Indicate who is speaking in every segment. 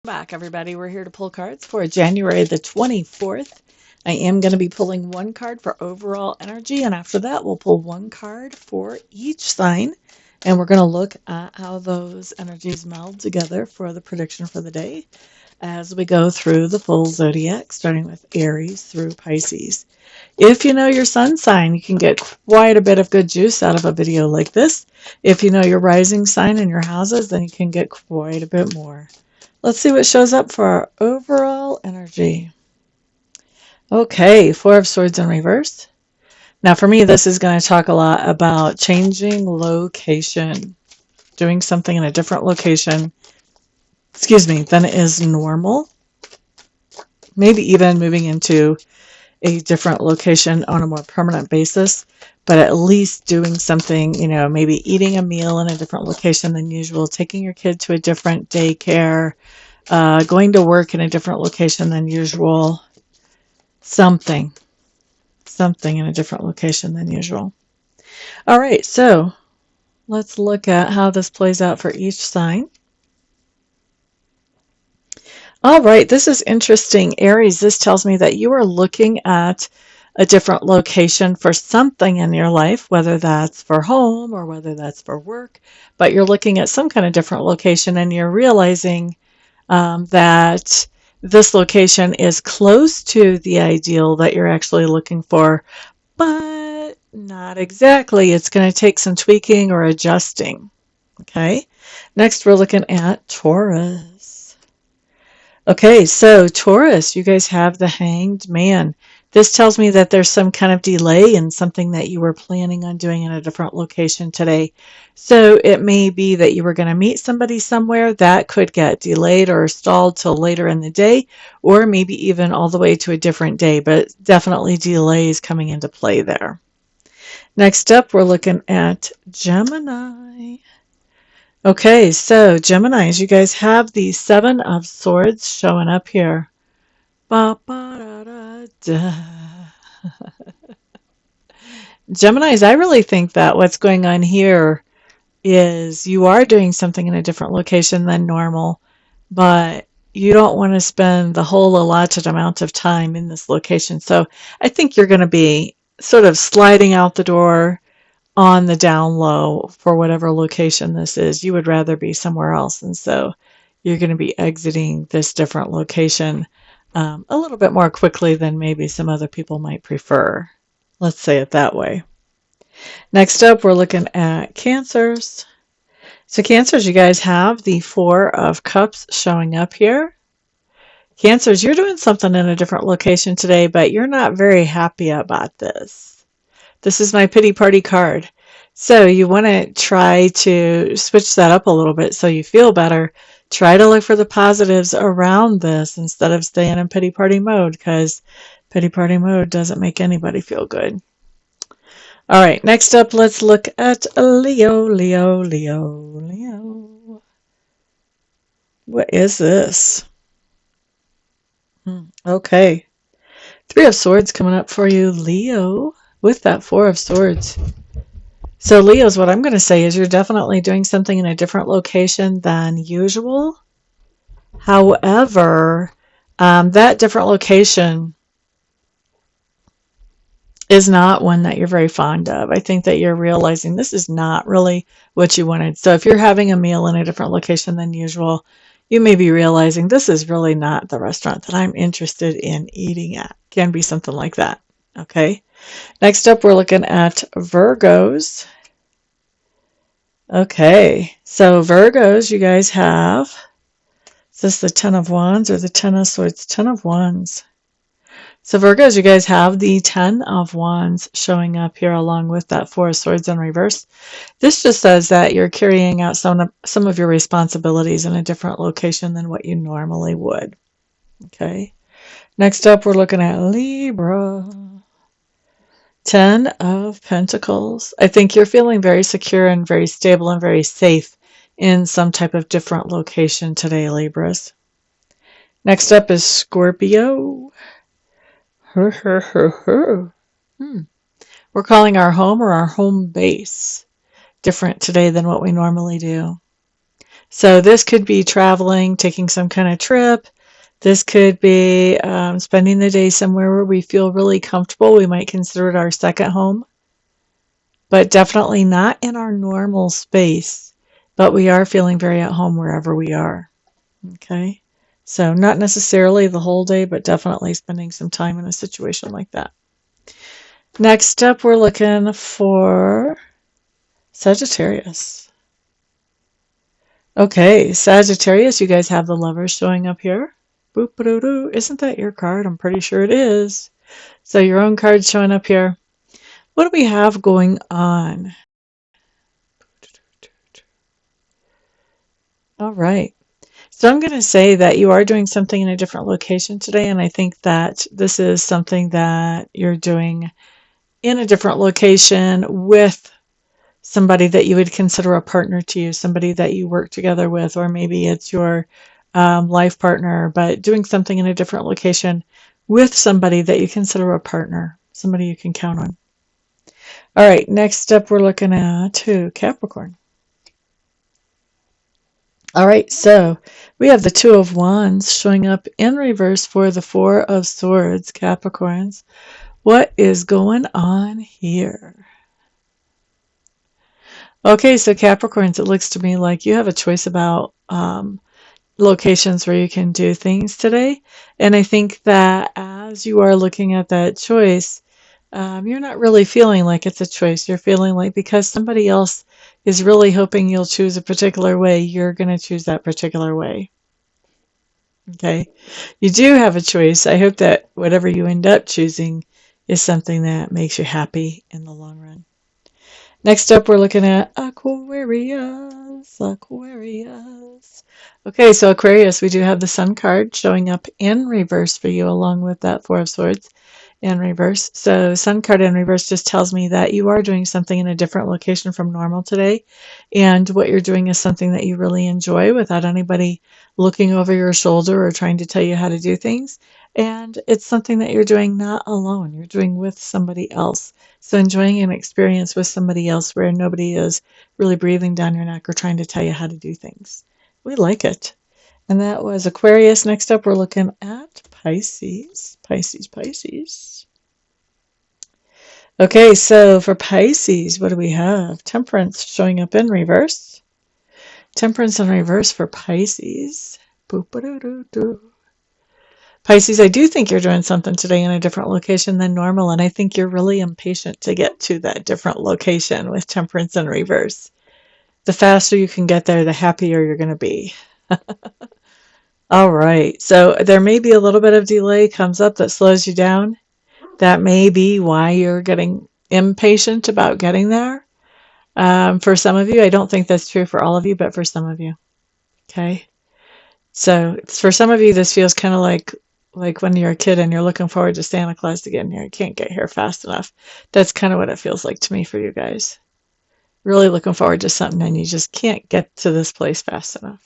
Speaker 1: Back, everybody. We're here to pull cards for January the 24th. I am going to be pulling one card for overall energy, and after that, we'll pull one card for each sign. And we're going to look at how those energies meld together for the prediction for the day as we go through the full zodiac, starting with Aries through Pisces. If you know your sun sign, you can get quite a bit of good juice out of a video like this. If you know your rising sign and your houses, then you can get quite a bit more. Let's see what shows up for our overall energy. Okay, Four of Swords in reverse. Now for me, this is going to talk a lot about changing location, doing something in a different location, than is normal. Maybe even moving into a different location on a more permanent basis, but at least doing something, maybe eating a meal in a different location than usual, taking your kid to a different daycare, going to work in a different location than usual, something in a different location than usual. All right, so let's look at how this plays out for each sign. All right, this is interesting. Aries, this tells me that you are looking at a different location for something in your life, whether that's for home or whether that's for work, but you're looking at some kind of different location and you're realizing that this location is close to the ideal that you're actually looking for, but not exactly. It's going to take some tweaking or adjusting. Okay, next we're looking at Taurus. Okay, so Taurus, you guys have the Hanged Man. This tells me that there's some kind of delay in something that you were planning on doing in a different location today. So it may be that you were going to meet somebody somewhere that could get delayed or stalled till later in the day, or maybe even all the way to a different day, but definitely delays coming into play there. Next up, we're looking at Gemini. Okay, so Geminis, you guys have the Seven of Swords showing up here. Geminis, I really think that what's going on here is you are doing something in a different location than normal, but you don't want to spend the whole allotted amount of time in this location. So I think you're going to be sort of sliding out the door on the down low for whatever location this is. You would rather be somewhere else, and so you're going to be exiting this different location a little bit more quickly than maybe some other people might prefer. Let's say it that way. Next up, we're looking at Cancers. So Cancers, you guys have the Four of Cups showing up here. Cancers, you're doing something in a different location today, but you're not very happy about this. This is my pity party card. So you want to try to switch that up a little bit so you feel better. Try to look for the positives around this instead of staying in pity party mode, because pity party mode doesn't make anybody feel good. All right, next up, let's look at Leo. What is this? Okay. Three of Swords coming up for you, Leo, with that Four of Swords. So Leos, what I'm going to say is you're definitely doing something in a different location than usual. However, that different location is not one that you're very fond of. I think that you're realizing this is not really what you wanted. So if you're having a meal in a different location than usual, you may be realizing this is really not the restaurant that I'm interested in eating at. Can be something like that. Okay. Next up, we're looking at Virgos. Okay, so Virgos, you guys have, is this the Ten of Wands or the Ten of Swords? Ten of Wands. So Virgos, you guys have the Ten of Wands showing up here along with that Four of Swords in reverse. This just says that you're carrying out some of your responsibilities in a different location than what you normally would. Okay. Next up, we're looking at Libra. Ten of Pentacles. I think you're feeling very secure and very stable and very safe in some type of different location today, Libras. Next up is Scorpio. We're calling our home or our home base different today than what we normally do. So this could be traveling, taking some kind of trip. This could be spending the day somewhere where we feel really comfortable. We might consider it our second home, but definitely not in our normal space. But we are feeling very at home wherever we are. Okay. So not necessarily the whole day, but definitely spending some time in a situation like that. Next up, we're looking for Sagittarius. Okay, Sagittarius, you guys have the Lovers showing up here. Boop-a-doo-doo. Isn't that your card? I'm pretty sure it is. So your own card's showing up here. What do we have going on? All right. So I'm going to say that you are doing something in a different location today, and I think that this is something that you're doing in a different location with somebody that you would consider a partner to you, somebody that you work together with, or maybe it's your life partner, but doing something in a different location with somebody that you consider a partner, somebody you can count on. All right, next up we're looking at Capricorn. All right, so we have the Two of Wands showing up in reverse for the Four of Swords, Capricorns. What is going on here? Okay, so Capricorns, it looks to me like you have a choice about locations where you can do things today. And I think that as you are looking at that choice, you're not really feeling like it's a choice. You're feeling like because somebody else is really hoping you'll choose a particular way, you're going to choose that particular way. Okay. You do have a choice. I hope that whatever you end up choosing is something that makes you happy in the long run. Next up, we're looking at Aquarius. Aquarius. Okay, so Aquarius, we do have the Sun card showing up in reverse for you along with that Four of Swords in reverse. So Sun card in reverse just tells me that you are doing something in a different location from normal today. And what you're doing is something that you really enjoy without anybody looking over your shoulder or trying to tell you how to do things. And it's something that you're doing not alone. You're doing with somebody else. So enjoying an experience with somebody else where nobody is really breathing down your neck or trying to tell you how to do things. We like it. And that was Aquarius. Next up, we're looking at Pisces. Pisces. Okay, so for Pisces, what do we have? Temperance showing up in reverse. Temperance in reverse for Pisces. Boop-a-doo-doo-doo. Pisces, I do think you're doing something today in a different location than normal, and I think you're really impatient to get to that different location with Temperance in reverse. The faster you can get there, the happier you're going to be. All right, so there may be a little bit of delay comes up that slows you down. That may be why you're getting impatient about getting there. For some of you, I don't think that's true for all of you, but for some of you. Okay. So for some of you, this feels kind of like when you're a kid and you're looking forward to Santa Claus to get in here. You can't get here fast enough. That's kind of what it feels like to me for you guys. Really looking forward to something and you just can't get to this place fast enough.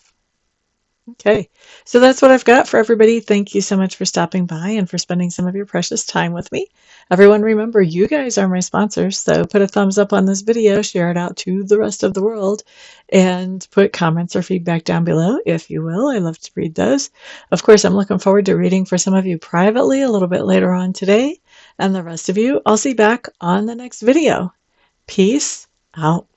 Speaker 1: Okay, so that's what I've got for everybody. Thank you so much for stopping by and for spending some of your precious time with me. Everyone, remember, you guys are my sponsors, so put a thumbs up on this video, share it out to the rest of the world, and put comments or feedback down below, if you will. I love to read those. Of course, I'm looking forward to reading for some of you privately a little bit later on today, and the rest of you, I'll see you back on the next video. Peace out.